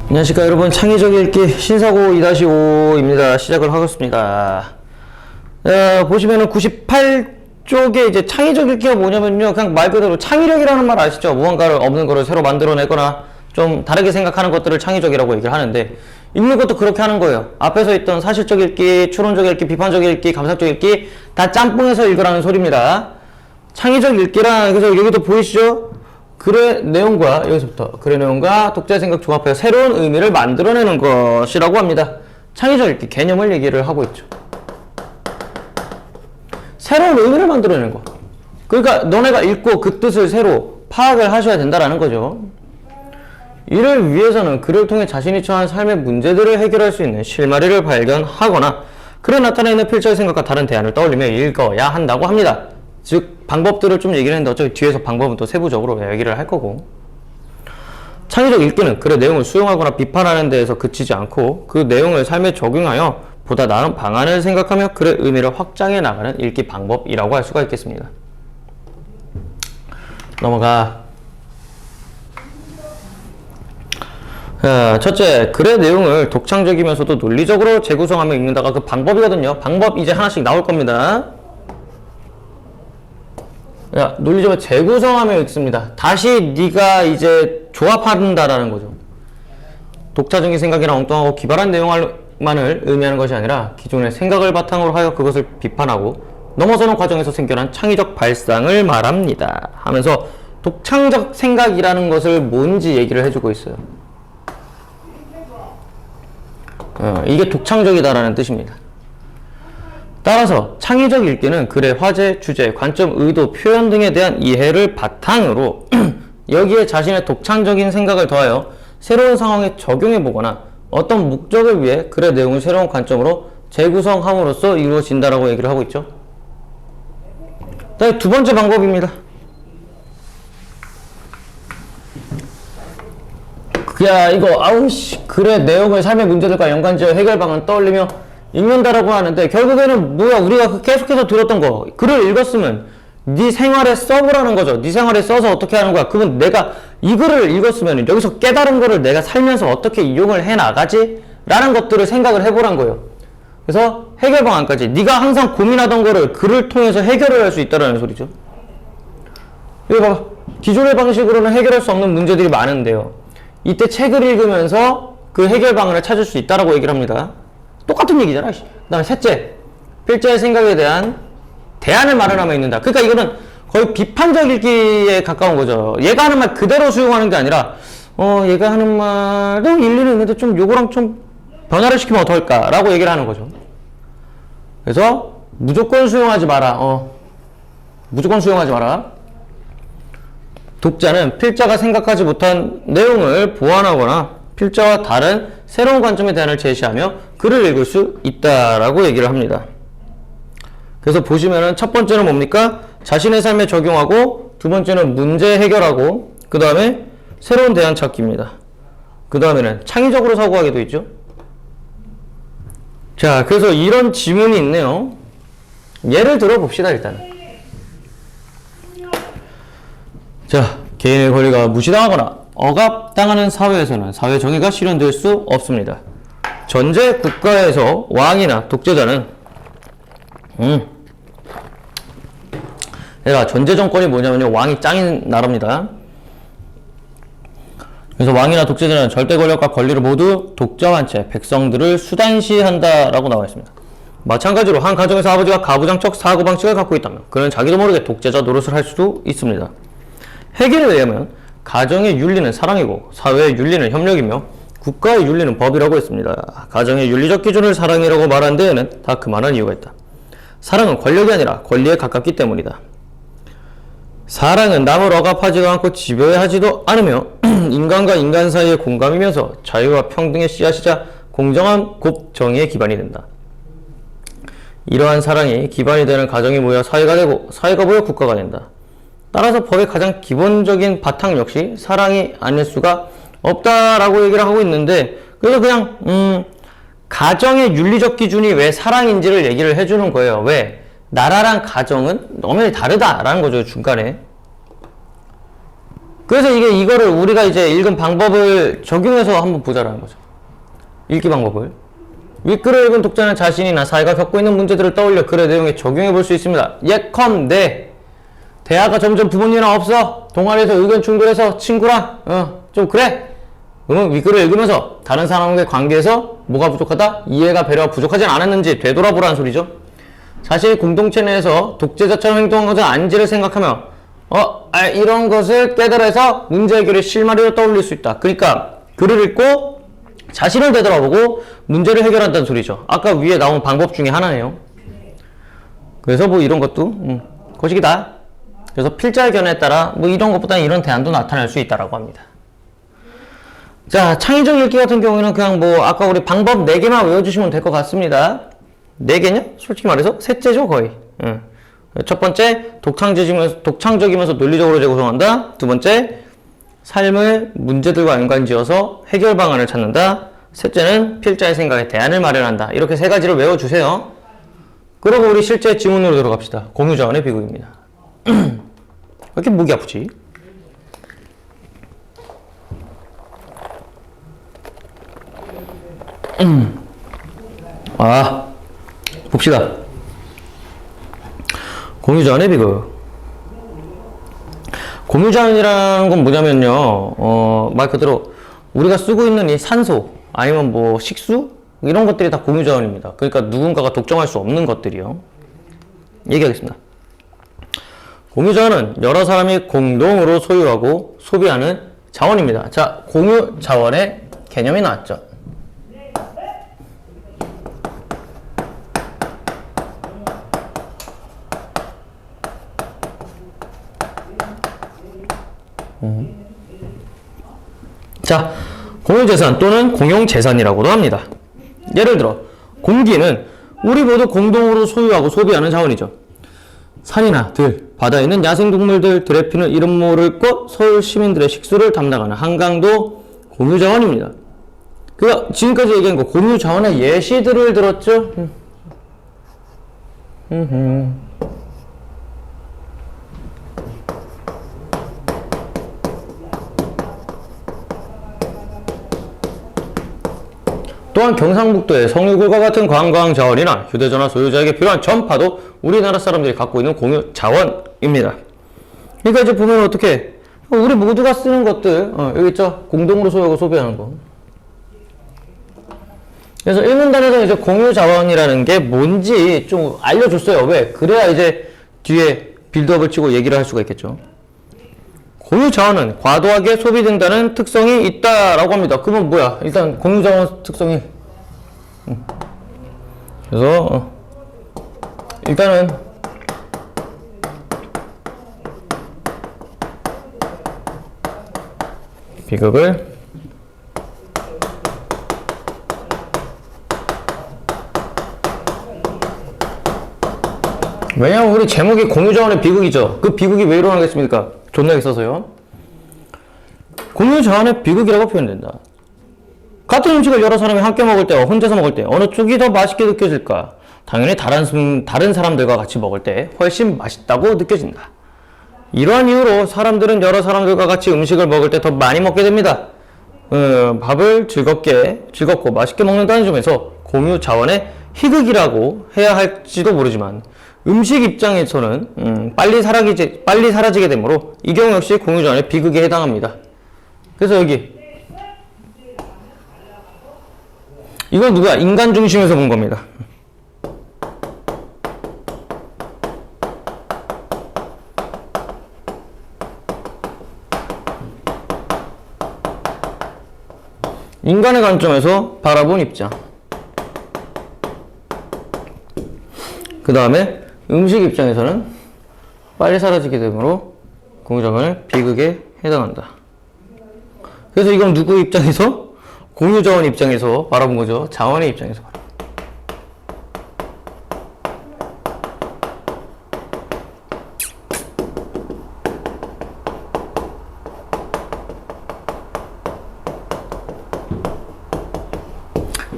안녕하십니까 여러분, 창의적 읽기 신사고 2-5입니다. 시작을 하겠습니다. 보시면은 98쪽에 이제 창의적 읽기가 뭐냐면요, 그냥 말 그대로 창의력이라는 말 아시죠? 무언가를 없는 거를 새로 만들어내거나 좀 다르게 생각하는 것들을 창의적이라고 얘기를 하는데, 읽는 것도 그렇게 하는 거예요. 앞에서 있던 사실적 읽기, 추론적 읽기, 비판적 읽기, 감상적 읽기 다 짬뽕해서 읽으라는 소리입니다. 창의적 읽기란, 그래서 여기도 보이시죠? 글의 내용과, 여기서부터 글의 내용과 독자의 생각 종합해서 새로운 의미를 만들어내는 것이라고 합니다. 창의적 읽기 개념을 얘기를 하고 있죠. 새로운 의미를 만들어내는 거. 그러니까 너네가 읽고 그 뜻을 새로 파악을 하셔야 된다라는 거죠. 이를 위해서는 글을 통해 자신이 처한 삶의 문제들을 해결할 수 있는 실마리를 발견하거나 글에 나타나 있는 필자의 생각과 다른 대안을 떠올리며 읽어야 한다고 합니다. 즉 방법들을 좀 얘기를 했는데 어차피 뒤에서 방법은 또 세부적으로 얘기를 할 거고, 창의적 읽기는 글의 내용을 수용하거나 비판하는 데에서 그치지 않고 그 내용을 삶에 적용하여 보다 나은 방안을 생각하며 글의 의미를 확장해 나가는 읽기 방법이라고 할 수가 있겠습니다. 넘어가. 첫째, 글의 내용을 독창적이면서도 논리적으로 재구성하며 읽는다가 그 방법이거든요. 방법 이제 하나씩 나올 겁니다. 논리적으로 재구성하며 읽습니다. 다시 네가 이제 조합한다라는 거죠. 독자적인 생각이나 엉뚱하고 기발한 내용만을 의미하는 것이 아니라 기존의 생각을 바탕으로 하여 그것을 비판하고 넘어서는 과정에서 생겨난 창의적 발상을 말합니다. 하면서 독창적 생각이라는 것을 뭔지 얘기를 해주고 있어요. 이게 독창적이다라는 뜻입니다. 따라서 창의적 읽기는 글의 화제, 주제, 관점, 의도, 표현 등에 대한 이해를 바탕으로 여기에 자신의 독창적인 생각을 더하여 새로운 상황에 적용해보거나 어떤 목적을 위해 글의 내용을 새로운 관점으로 재구성함으로써 이루어진다라고 얘기를 하고 있죠. 두 번째 방법입니다. 이거 글의 내용을 삶의 문제들과 연관지어 해결 방안 떠올리며 읽는다라고 하는데, 결국에는 뭐야, 우리가 계속해서 들었던 거, 글을 읽었으면 네 생활에 써보라는 거죠. 네 생활에 써서 어떻게 하는 거야. 그건 내가 이 글을 읽었으면 여기서 깨달은 거를 내가 살면서 어떻게 이용을 해 나가지? 라는 것들을 생각을 해보란 거예요. 그래서 해결 방안까지 네가 항상 고민하던 거를 글을 통해서 해결을 할 수 있다는 소리죠. 여기 봐봐. 기존의 방식으로는 해결할 수 없는 문제들이 많은데요, 이때 책을 읽으면서 그 해결 방안을 찾을 수 있다라고 얘기를 합니다. 똑같은 얘기잖아. 그 다음에 셋째, 필자의 생각에 대한 대안을 마련하며 읽는다. 그러니까 이거는 거의 비판적 읽기에 가까운 거죠. 얘가 하는 말 그대로 수용하는 게 아니라 얘가 하는 말도 일리는 있는데 좀 요거랑 좀 변화를 시키면 어떨까 라고 얘기를 하는 거죠. 그래서 무조건 수용하지 마라. 무조건 수용하지 마라. 독자는 필자가 생각하지 못한 내용을 보완하거나 필자와 다른 새로운 관점의 대안을 제시하며 글을 읽을 수 있다라고 얘기를 합니다. 그래서 보시면은 첫 번째는 뭡니까? 자신의 삶에 적용하고, 두 번째는 문제 해결하고, 그 다음에 새로운 대안 찾기입니다. 그 다음에는 창의적으로 사고하기도 있죠. 자, 그래서 이런 지문이 있네요. 예를 들어 봅시다. 일단은 자, 개인의 권리가 무시당하거나 억압당하는 사회에서는 사회 정의가 실현될 수 없습니다. 전제 국가에서 왕이나 독재자는 얘가 전제 정권이 뭐냐면요, 왕이 짱인 나라입니다. 그래서 왕이나 독재자는 절대 권력과 권리를 모두 독점한 채 백성들을 수단시한다라고 나와 있습니다. 마찬가지로 한 가정에서 아버지가 가부장적 사고방식을 갖고 있다면 그는 자기도 모르게 독재자 노릇을 할 수도 있습니다. 해결에 의하면 가정의 윤리는 사랑이고 사회의 윤리는 협력이며 국가의 윤리는 법이라고 했습니다. 가정의 윤리적 기준을 사랑이라고 말한 데에는 다 그만한 이유가 있다. 사랑은 권력이 아니라 권리에 가깝기 때문이다. 사랑은 남을 억압하지도 않고 지배하지도 않으며 인간과 인간 사이의 공감이면서 자유와 평등의 씨앗이자 공정한 곱 정의의 기반이 된다. 이러한 사랑이 기반이 되는 가정이 모여 사회가 되고 사회가 모여 국가가 된다. 따라서 법의 가장 기본적인 바탕 역시 사랑이 아닐 수가 없다라고 얘기를 하고 있는데, 그래서 그냥 가정의 윤리적 기준이 왜 사랑인지를 얘기를 해주는 거예요. 왜? 나라랑 가정은 너무 다르다라는 거죠, 중간에. 그래서 이거를 우리가 이제 읽은 방법을 적용해서 한번 보자라는 거죠. 읽기 방법을. 윗글을 읽은 독자는 자신이나 사회가 겪고 있는 문제들을 떠올려 글의 내용에 적용해 볼 수 있습니다. 예컨대 대화가 점점 부모님이랑 없어. 동아리에서 의견 충돌해서 친구랑 좀 그래. 그러면 윗글을 읽으면서 다른 사람과의 관계에서 뭐가 부족하다? 이해가 배려가 부족하진 않았는지 되돌아보라는 소리죠. 자신이 공동체 내에서 독재자처럼 행동한 것은 아닌지를 생각하며 이런 것을 깨달아서 문제 해결의 실마리로 떠올릴 수 있다. 그러니까 글을 읽고 자신을 되돌아보고 문제를 해결한다는 소리죠. 아까 위에 나온 방법 중에 하나네요. 그래서 뭐 이런 것도 거식이다. 그래서 필자의 견해에 따라 뭐 이런 것보다는 이런 대안도 나타날 수 있다라고 합니다. 자, 창의적 읽기 같은 경우에는 그냥 뭐 아까 우리 방법 4개만 외워주시면 될 것 같습니다. 4개냐? 솔직히 말해서 셋째죠 거의. 첫 번째, 독창적이면서 논리적으로 재구성한다. 두 번째, 삶을 문제들과 연관지어서 해결 방안을 찾는다. 셋째는 필자의 생각에 대안을 마련한다. 이렇게 3가지를 외워주세요. 그리고 우리 실제 지문으로 들어갑시다. 공유자원의 비극입니다. 왜 이렇게 목이 아프지? 봅시다. 공유자원의 비극. 공유자원이라는 건 뭐냐면요, 말 그대로 우리가 쓰고 있는 이 산소, 아니면 뭐 식수? 이런 것들이 다 공유자원입니다. 그러니까 누군가가 독점할 수 없는 것들이요. 얘기하겠습니다. 공유자원은 여러 사람이 공동으로 소유하고 소비하는 자원입니다. 자, 공유자원의 개념이 나왔죠. 자, 공유재산 또는 공용재산이라고도 합니다. 예를 들어 공기는 우리 모두 공동으로 소유하고 소비하는 자원이죠. 산이나 들, 바다에 있는 야생동물들, 들에 피는 이름 모를 것, 서울 시민들의 식수를 담당하는 한강도 공유자원입니다. 그러니까 지금까지 얘기한 거 공유자원의 예시들을 들었죠? 또한 경상북도의 성유굴과 같은 관광 자원이나 휴대전화 소유자에게 필요한 전파도 우리나라 사람들이 갖고 있는 공유 자원입니다. 그러니까 이제 보면 어떻게 우리 모두가 쓰는 것들 여기 있죠? 공동으로 소유하고 소비하는 거. 그래서 일문단에서 이제 공유 자원이라는 게 뭔지 좀 알려줬어요. 왜? 그래야 이제 뒤에 빌드업을 치고 얘기를 할 수가 있겠죠. 공유 자원은 과도하게 소비된다는 특성이 있다라고 합니다. 그러면 뭐야? 일단 공유 자원 특성이 그래서 일단은 비극을 왜냐면 우리 제목이 공유자원의 비극이죠. 그 비극이 왜 일어나겠습니까? 존나게 써서요. 공유자원의 비극이라고 표현된다. 같은 음식을 여러 사람이 함께 먹을 때와 혼자서 먹을 때 어느 쪽이 더 맛있게 느껴질까? 당연히 다른 사람들과 같이 먹을 때 훨씬 맛있다고 느껴진다. 이러한 이유로 사람들은 여러 사람들과 같이 음식을 먹을 때 더 많이 먹게 됩니다. 밥을 즐겁고 맛있게 먹는다는 점에서 공유자원의 희극이라고 해야 할지도 모르지만 음식 입장에서는 빨리 사라지게 되므로 이 경우 역시 공유자원의 비극에 해당합니다. 그래서 여기 이건 누가 인간 중심에서 본 겁니다. 인간의 관점에서 바라본 입장. 그 다음에 음식 입장에서는 빨리 사라지게 되므로 공유자원의 비극에 해당한다. 그래서 이건 누구 입장에서? 공유자원 입장에서 바라본 거죠. 자원의 입장에서.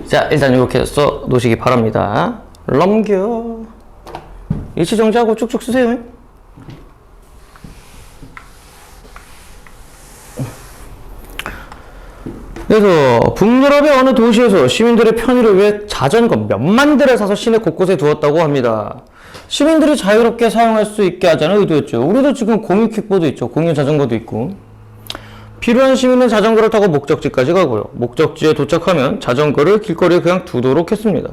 자, 일단 이렇게 써 놓으시기 바랍니다. 넘겨. 일치 정지하고 쭉쭉 쓰세요. 그래서 북유럽의 어느 도시에서 시민들의 편의를 위해 자전거 몇만 대를 사서 시내 곳곳에 두었다고 합니다. 시민들이 자유롭게 사용할 수 있게 하자는 의도였죠. 우리도 지금 공유 킥보드 있죠. 공유 자전거도 있고. 필요한 시민은 자전거를 타고 목적지까지 가고요. 목적지에 도착하면 자전거를 길거리에 그냥 두도록 했습니다.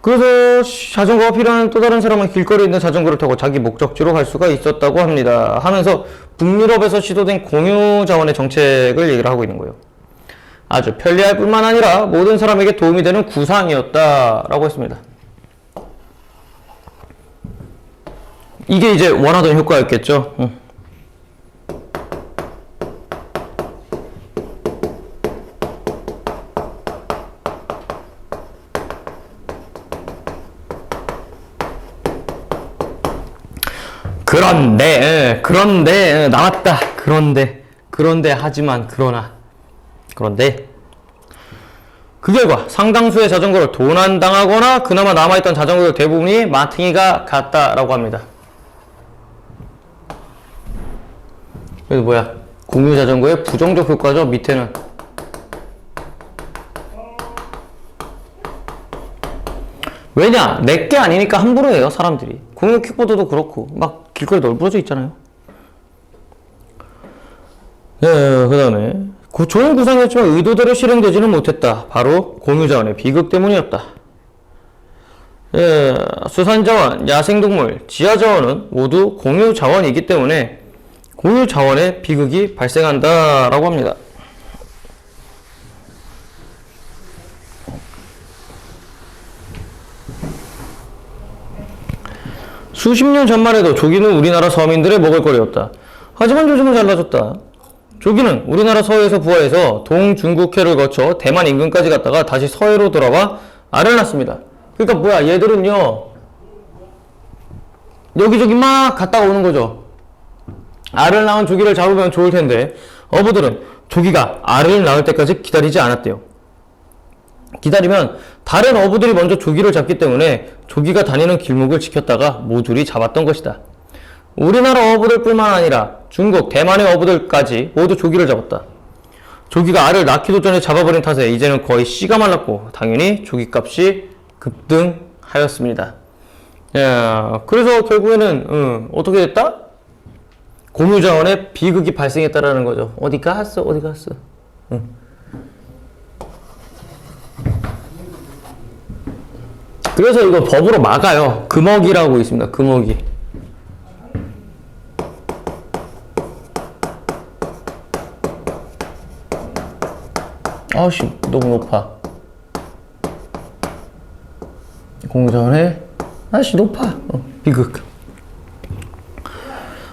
그래서 자전거가 필요한 또 다른 사람은 길거리에 있는 자전거를 타고 자기 목적지로 갈 수가 있었다고 합니다. 하면서 북유럽에서 시도된 공유 자원의 정책을 얘기를 하고 있는 거예요. 아주 편리할 뿐만 아니라 모든 사람에게 도움이 되는 구상이었다라고 했습니다. 이게 이제 원하던 효과였겠죠. 그런데 나왔다. 그런데 하지만 그런데 그 결과 상당수의 자전거를 도난당하거나 그나마 남아있던 자전거의 대부분이 마탱이가 갔다라고 합니다. 그래서 뭐야? 공유 자전거의 부정적 효과죠. 밑에는 왜냐? 내게 아니니까 함부로 해요, 사람들이. 공유 킥보드도 그렇고 막 길거리 널브러져 있잖아요. 그 다음에 좋은 구상이었지만 의도대로 실행되지는 못했다. 바로 공유자원의 비극 때문이었다. 수산자원, 야생동물, 지하자원은 모두 공유자원이기 때문에 공유자원의 비극이 발생한다라고 합니다. 수십 년 전만 해도 조기는 우리나라 서민들의 먹을거리였다. 하지만 요즘은 달라졌다. 조기는 우리나라 서해에서 부화해서 동중국해를 거쳐 대만 인근까지 갔다가 다시 서해로 돌아와 알을 낳습니다. 그러니까 뭐야, 얘들은요 여기저기 막 갔다가 오는 거죠. 알을 낳은 조기를 잡으면 좋을 텐데 어부들은 조기가 알을 낳을 때까지 기다리지 않았대요. 기다리면 다른 어부들이 먼저 조기를 잡기 때문에 조기가 다니는 길목을 지켰다가 모조리 잡았던 것이다. 우리나라 어부들 뿐만 아니라 중국, 대만의 어부들까지 모두 조기를 잡았다. 조기가 알을 낳기도 전에 잡아버린 탓에 이제는 거의 씨가 말랐고 당연히 조기값이 급등하였습니다. 그래서 결국에는 어떻게 됐다? 공유자원의 비극이 발생했다라는 거죠. 어디 갔어? 그래서 이거 법으로 막아요. 금어기라고 있습니다. 금어기. 아우씨, 너무 높아. 공유자원의 아씨 높아. 비극.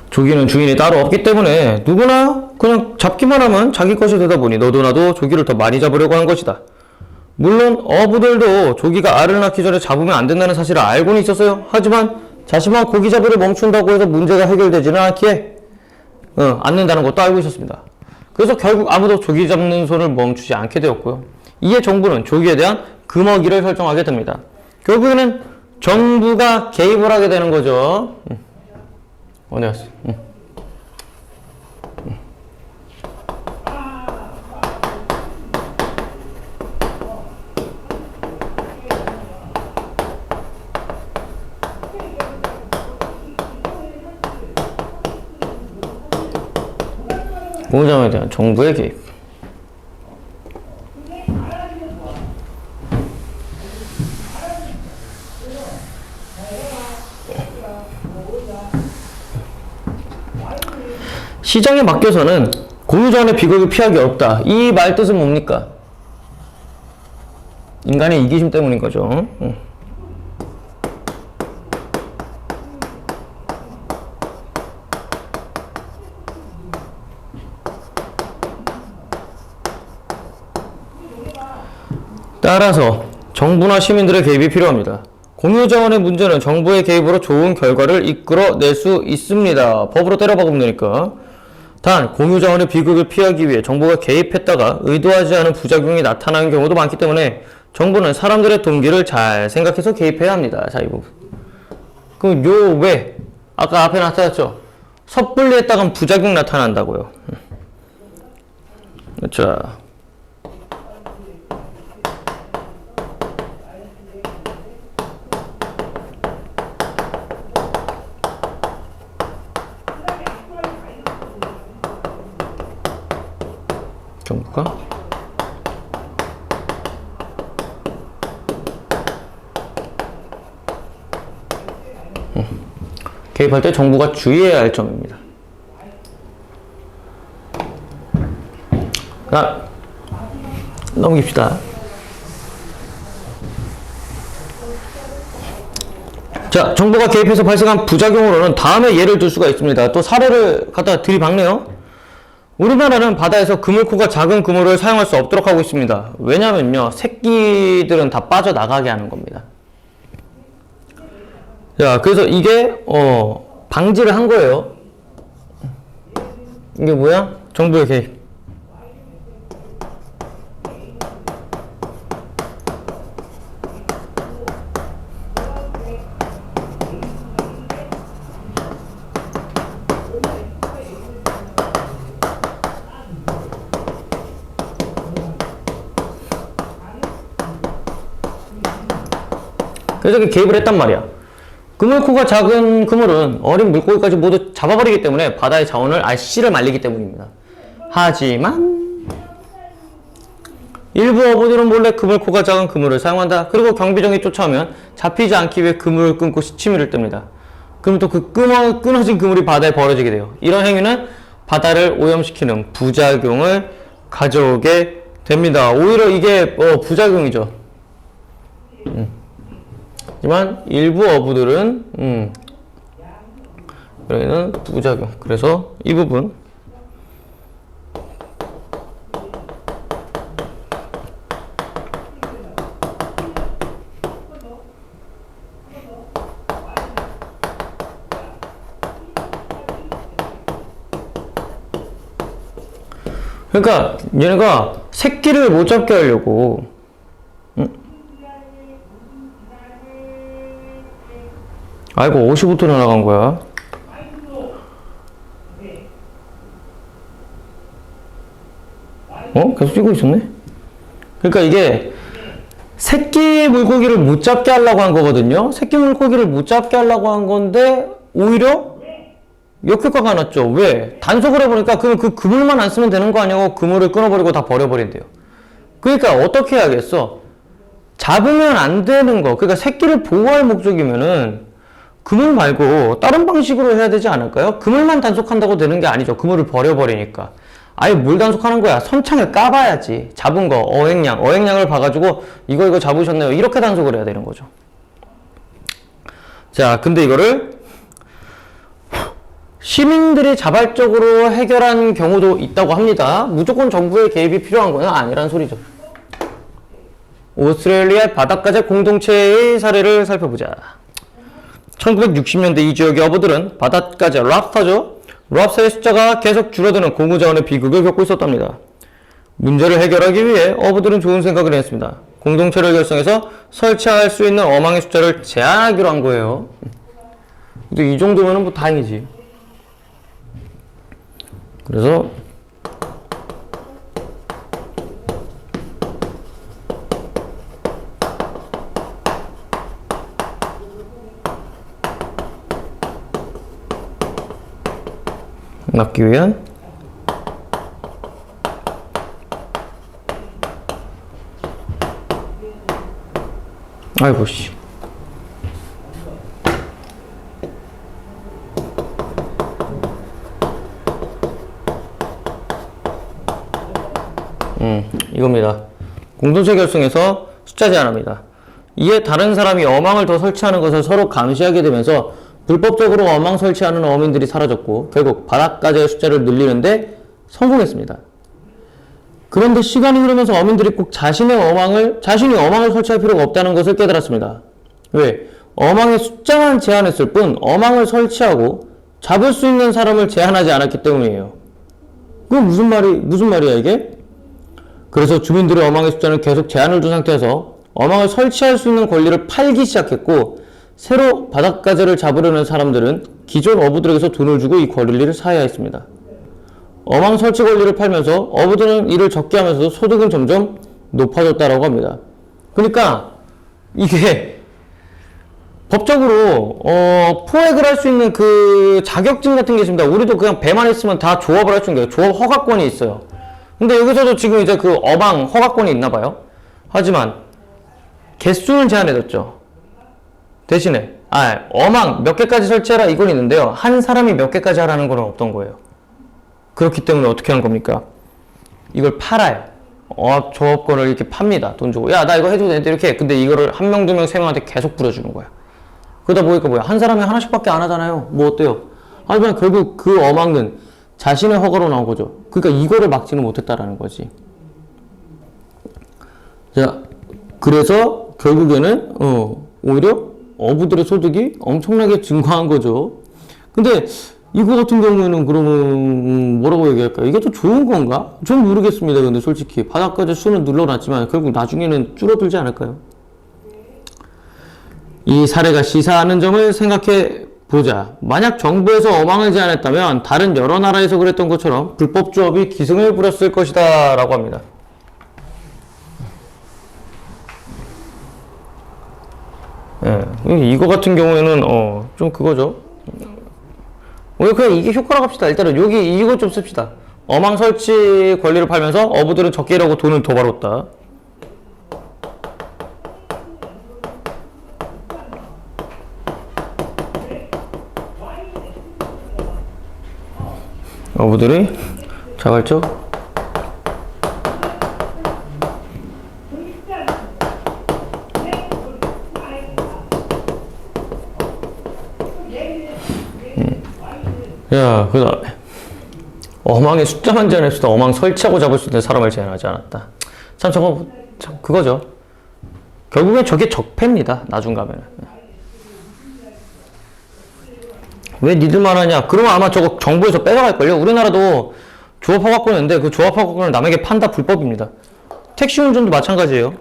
조기는 주인이 따로 없기 때문에 누구나 그냥 잡기만 하면 자기 것이 되다 보니 너도 나도 조기를 더 많이 잡으려고 한 것이다. 물론 어부들도 조기가 알을 낳기 전에 잡으면 안 된다는 사실을 알고는 있었어요. 하지만 자신만 고기 잡이를 멈춘다고 해서 문제가 해결되지는 않기에 않는다는 것도 알고 있었습니다. 그래서 결국 아무도 조기 잡는 손을 멈추지 않게 되었고요. 이에 정부는 조기에 대한 금어기를 설정하게 됩니다. 결국에는 정부가 개입을 하게 되는 거죠. 어디 갔어? 공유자원에 대한 정부의 개입. 시장에 맡겨서는 공유자원의 비극을 피하기 어렵다. 이 말 뜻은 뭡니까? 인간의 이기심 때문인 거죠. 따라서 정부나 시민들의 개입이 필요합니다. 공유자원의 문제는 정부의 개입으로 좋은 결과를 이끌어낼 수 있습니다. 법으로 때려박으면 되니까. 단 공유자원의 비극을 피하기 위해 정부가 개입했다가 의도하지 않은 부작용이 나타나는 경우도 많기 때문에 정부는 사람들의 동기를 잘 생각해서 개입해야 합니다. 자, 이 부분. 그럼 요 왜? 아까 앞에 나타났죠? 섣불리 했다간 부작용 나타난다고요. 자, 정부가 개입할 때 정부가 주의해야 할 점입니다. 넘깁시다. 자, 정부가 개입해서 발생한 부작용으로는 다음에 예를 들 수가 있습니다. 또 사례를 갖다 들이박네요. 우리나라는 바다에서 그물코가 작은 그물을 사용할 수 없도록 하고 있습니다. 왜냐면요, 새끼들은 다 빠져나가게 하는 겁니다. 자, 그래서 이게 방지를 한 거예요. 이게 뭐야? 정부의 개입. 그래서 개입을 했단 말이야. 그물코가 작은 그물은 어린 물고기까지 모두 잡아버리기 때문에 바다의 자원을 씨를 말리기 때문입니다. 하지만 일부 어부들은 몰래 그물코가 작은 그물을 사용한다. 그리고 경비정이 쫓아오면 잡히지 않기 위해 그물을 끊고 시치미를 뜹니다. 그럼 또 그 끊어진 그물이 바다에 버려지게 돼요. 이런 행위는 바다를 오염시키는 부작용을 가져오게 됩니다. 오히려 이게 부작용이죠. 하지만 일부 어부들은 여기는 부작용. 그래서 이 부분 그러니까 얘네가 새끼를 못 잡게 하려고 아이고 50부터 나간 거야. 계속 뛰고 있었네? 그러니까 이게 새끼 물고기를 못 잡게 하려고 한 거거든요. 새끼 물고기를 못 잡게 하려고 한 건데 오히려 역효과가 났죠. 왜? 단속을 해보니까 그럼 그 그물만 안 쓰면 되는 거 아니냐고 그물을 끊어버리고 다 버려버린대요. 그러니까 어떻게 해야겠어? 잡으면 안 되는 거. 그러니까 새끼를 보호할 목적이면은 그물 말고 다른 방식으로 해야 되지 않을까요? 그물만 단속한다고 되는 게 아니죠. 그물을 버려버리니까. 아예 뭘 단속하는 거야? 선창을 까봐야지. 잡은 거, 어획량을 봐가지고 이거 잡으셨네요. 이렇게 단속을 해야 되는 거죠. 자, 근데 이거를 시민들이 자발적으로 해결한 경우도 있다고 합니다. 무조건 정부의 개입이 필요한 건 아니란 소리죠. 오스트레일리아 바닷가재 공동체의 사례를 살펴보자. 1960년대 이 지역의 어부들은 바닷가재 랍스터의 숫자가 계속 줄어드는 고무자원의 비극을 겪고 있었답니다. 문제를 해결하기 위해 어부들은 좋은 생각을 했습니다. 공동체를 결성해서 설치할 수 있는 어망의 숫자를 제한하기로 한 거예요. 근데 이 정도면 뭐 다행이지. 그래서 막기 위한 아이고 씨 이겁니다. 공동체 결성에서 숫자 제한합니다. 이에 다른 사람이 어망을 더 설치하는 것을 서로 감시하게 되면서 불법적으로 어망 설치하는 어민들이 사라졌고 결국 바닷가재의 숫자를 늘리는데 성공했습니다. 그런데 시간이 흐르면서 어민들이 꼭 자신이 어망을 설치할 필요가 없다는 것을 깨달았습니다. 왜? 어망의 숫자만 제한했을 뿐 어망을 설치하고 잡을 수 있는 사람을 제한하지 않았기 때문이에요. 그럼 무슨 말이야 이게? 그래서 주민들의 어망의 숫자는 계속 제한을 둔 상태에서 어망을 설치할 수 있는 권리를 팔기 시작했고 새로 바닷가재를 잡으려는 사람들은 기존 어부들에게서 돈을 주고 이 권리를 사야 했습니다. 어망 설치 권리를 팔면서 어부들은 이를 적게 하면서도 소득은 점점 높아졌다라고 합니다. 그러니까 이게 법적으로 포획을 할 수 있는 그 자격증 같은 게 있습니다. 우리도 그냥 배만 있으면 다 조업을 할 수 있는 거예요. 조업 허가권이 있어요. 근데 여기서도 지금 이제 그 어망 허가권이 있나 봐요. 하지만 개수는 제한해뒀죠. 대신에 어망 몇 개까지 설치해라 이건 있는데요. 한 사람이 몇 개까지 하라는 건 없던 거예요. 그렇기 때문에 어떻게 하는 겁니까? 이걸 팔아요. 조업권을 이렇게 팝니다. 돈 주고. 야, 나 이거 해줘도 되는데 이렇게. 근데 이거를 한 명, 두 명, 세 명한테 계속 부려주는 거야. 그러다 보니까 뭐야? 한 사람이 하나씩밖에 안 하잖아요. 뭐 어때요? 하지만 결국 그 어망은 자신의 허가로 나온 거죠. 그러니까 이거를 막지는 못했다라는 거지. 자, 그래서 결국에는 오히려 어부들의 소득이 엄청나게 증가한 거죠. 근데 이거 같은 경우에는 그러면 뭐라고 얘기할까요? 이게 또 좋은 건가? 전 모르겠습니다. 근데 솔직히 바닥까지 수는 눌러놨지만 결국 나중에는 줄어들지 않을까요? 이 사례가 시사하는 점을 생각해 보자. 만약 정부에서 어망을 제한했다면 다른 여러 나라에서 그랬던 것처럼 불법 조업이 기승을 부렸을 것이다 라고 합니다. 이거 같은 경우에는 좀 그거죠. 우리 그냥 이게 효과라고 합시다. 일단은 여기 이거 좀 씁시다. 어망 설치 권리를 팔면서 어부들은 적게 일하고 돈은 더 벌었다. 어부들이 자발적 야, 그 다음에 어망의 숫자만 제한했을 때 어망 설치하고 잡을 수 있는 사람을 제한하지 않았다. 참 저거 참 그거죠. 결국엔 저게 적폐입니다. 나중 가면은. 왜 니들만 하냐? 그러면 아마 저거 정부에서 뺏어갈걸요? 우리나라도 조업 허가권이 있는데 그 조업 허가권을 남에게 판다 불법입니다. 택시 운전도 마찬가지예요.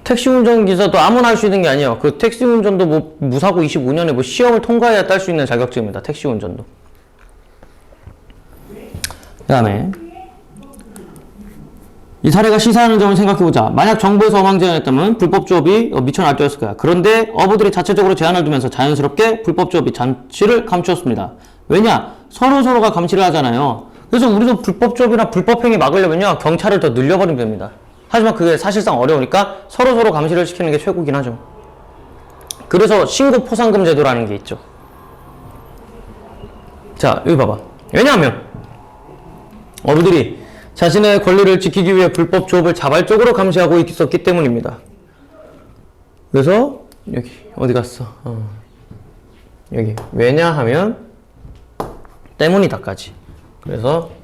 택시 운전기사도 아무나 할 수 있는 게 아니에요. 그 택시 운전도 뭐 무사고 25년에 뭐 시험을 통과해야 딸 수 있는 자격증입니다. 택시 운전도. 그 다음에 이 사례가 시사하는 점을 생각해보자. 만약 정부에서 어망 제한했다면 불법 조업이 미천 알도였을 거야. 그런데 어부들이 자체적으로 제한을 두면서 자연스럽게 불법 조업이 잠시를 감추었습니다. 왜냐? 서로서로가 감시를 하잖아요. 그래서 우리도 불법 조업이나 불법 행위 막으려면요 경찰을 더 늘려버리면 됩니다. 하지만 그게 사실상 어려우니까 서로서로 감시를 시키는 게 최고긴 하죠. 그래서 신고 포상금 제도라는 게 있죠. 자, 여기 봐봐. 왜냐하면 어부들이 자신의 권리를 지키기 위해 불법 조업을 자발적으로 감시하고 있었기 때문입니다. 그래서 여기 어디 갔어? 여기 왜냐하면 때문이다까지. 그래서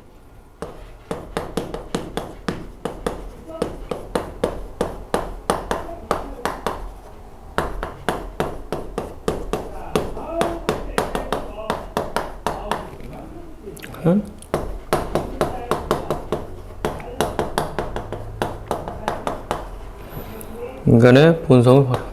인간의 본성을 바로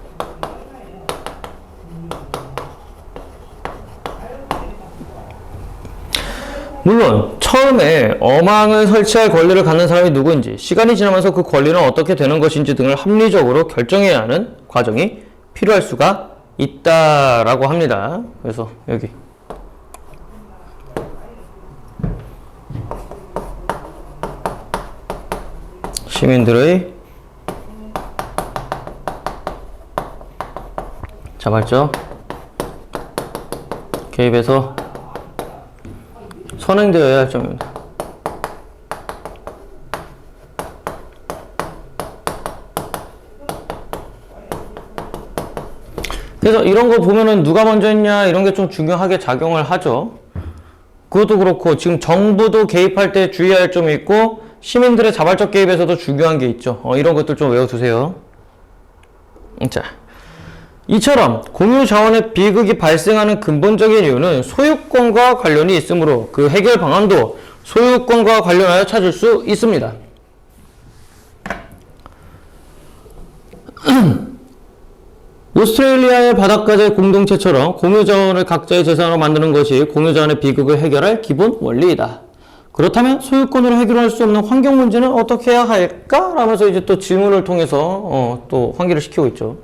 물론 처음에 어망을 설치할 권리를 갖는 사람이 누구인지, 시간이 지나면서 그 권리는 어떻게 되는 것인지 등을 합리적으로 결정해야 하는 과정이 필요할 수가 있다라고 합니다. 그래서 여기 시민들의 자발적 개입에서 선행되어야 할 점입니다. 그래서 이런 거 보면은 누가 먼저 했냐 이런 게 좀 중요하게 작용을 하죠. 그것도 그렇고 지금 정부도 개입할 때 주의할 점이 있고 시민들의 자발적 개입에서도 중요한 게 있죠. 이런 것들 좀 외워두세요. 자, 이처럼 공유 자원의 비극이 발생하는 근본적인 이유는 소유권과 관련이 있으므로 그 해결 방안도 소유권과 관련하여 찾을 수 있습니다. 오스트레일리아의 바닷가의 공동체처럼 공유자원을 각자의 재산으로 만드는 것이 공유자원의 비극을 해결할 기본 원리이다. 그렇다면 소유권으로 해결할 수 없는 환경 문제는 어떻게 해야 할까? 라면서 이제 또 질문을 통해서 또 환기를 시키고 있죠.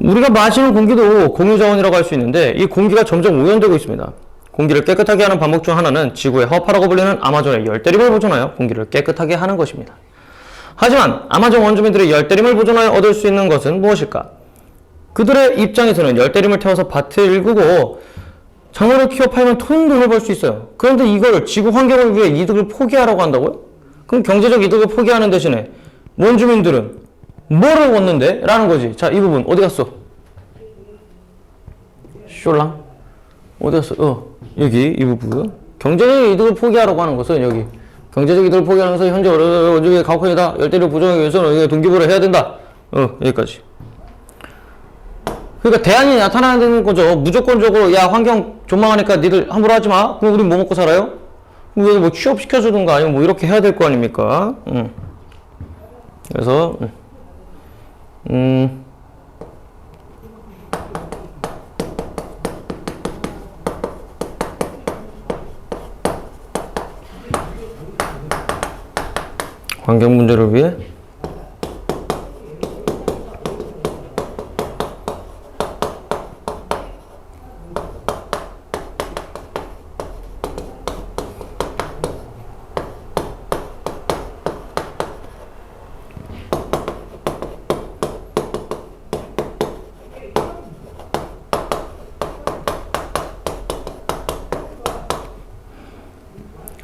우리가 마시는 공기도 공유자원이라고 할 수 있는데 이 공기가 점점 오염되고 있습니다. 공기를 깨끗하게 하는 방법 중 하나는 지구의 허파라고 불리는 아마존의 열대림을 보존하여 공기를 깨끗하게 하는 것입니다. 하지만 아마존 원주민들이 열대림을 보존하여 얻을 수 있는 것은 무엇일까? 그들의 입장에서는 열대림을 태워서 밭을 일구고 작물을 키워 팔면 돈을 벌 수 있어요. 그런데 이걸 지구 환경을 위해 이득을 포기하라고 한다고요? 그럼 경제적 이득을 포기하는 대신에 원주민들은 뭐를 얻는데? 라는 거지. 자, 이 부분 어디 갔어? 숄랑? 어디 갔어? 여기 이 부분. 경제적 이득을 포기하라고 하는 것은 여기. 경제적 이득을 포기하면서 현재 원주민의 가혹행위다. 열대를 보존하기 위해서는 동기부여를 해야 된다. 여기까지. 그러니까 대안이 나타나는 거죠. 무조건적으로 야 환경 존망하니까 니들 함부로 하지 마. 그럼 우린 뭐 먹고 살아요? 여기 뭐 취업시켜주든가 아니면 뭐 이렇게 해야 될 거 아닙니까? 그래서 환경 문제를 위해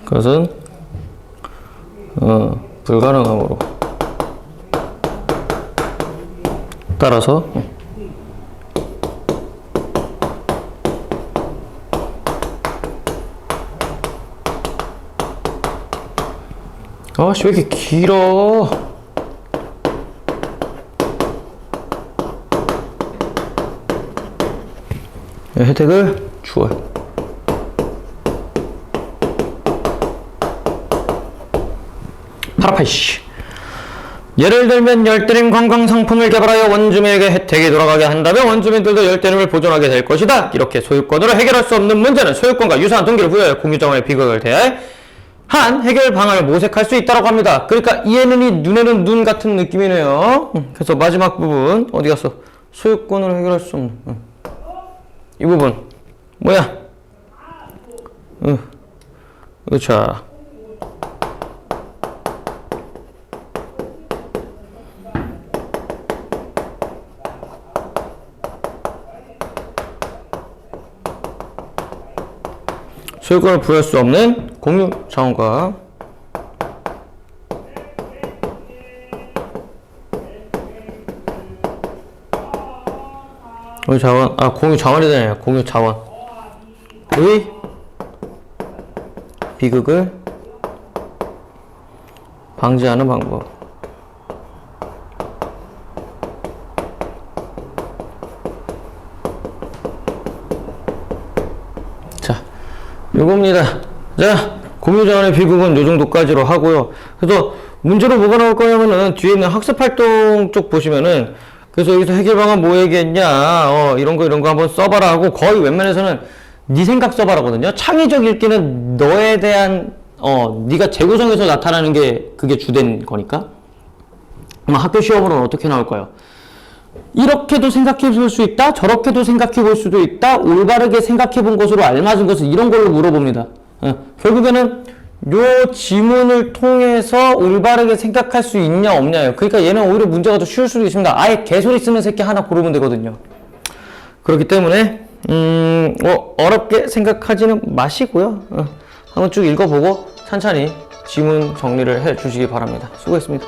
그것은 불가능함으로 따라서 아씨 왜 이렇게 길어? 혜택을 주어요. 파라파이씨. 예를 들면 열대림 관광 상품을 개발하여 원주민에게 혜택이 돌아가게 한다면 원주민들도 열대림을 보존하게 될 것이다. 이렇게 소유권으로 해결할 수 없는 문제는 소유권과 유사한 동기를 부여해 공유자원의 비극을 대할 한 해결 방안을 모색할 수 있다고 합니다. 그러니까 이에는 이 눈에는 눈 같은 느낌이네요. 그래서 마지막 부분 어디 갔어? 소유권으로 해결할 수 없는 이 부분 뭐야? 자 소유권을 부여할 수 없는 공유 자원과 공유 자원, 공유 자원이 되네요. 공유 자원의 비극을 방지하는 방법. 요겁니다. 자, 공유자원의 비극은 요 정도까지로 하고요. 그래서 문제로 뭐가 나올 거냐면은 뒤에 있는 학습활동 쪽 보시면은 그래서 여기서 해결방안 뭐 얘기했냐, 이런 거 한번 써봐라 하고 거의 웬만해서는 네 생각 써봐라거든요. 창의적 읽기는 너에 대한 네가 재구성해서 나타나는 게 그게 주된 거니까. 그럼 학교 시험으로는 어떻게 나올까요? 이렇게도 생각해 볼 수 있다, 저렇게도 생각해 볼 수도 있다, 올바르게 생각해 본 것으로 알맞은 것은 이런 걸로 물어봅니다. 결국에는 요 지문을 통해서 올바르게 생각할 수 있냐 없냐예요. 그러니까 얘는 오히려 문제가 더 쉬울 수도 있습니다. 아예 개소리 쓰는 새끼 하나 고르면 되거든요. 그렇기 때문에 어렵게 생각하지는 마시고요. 한번 쭉 읽어보고 천천히 지문 정리를 해 주시기 바랍니다. 수고했습니다.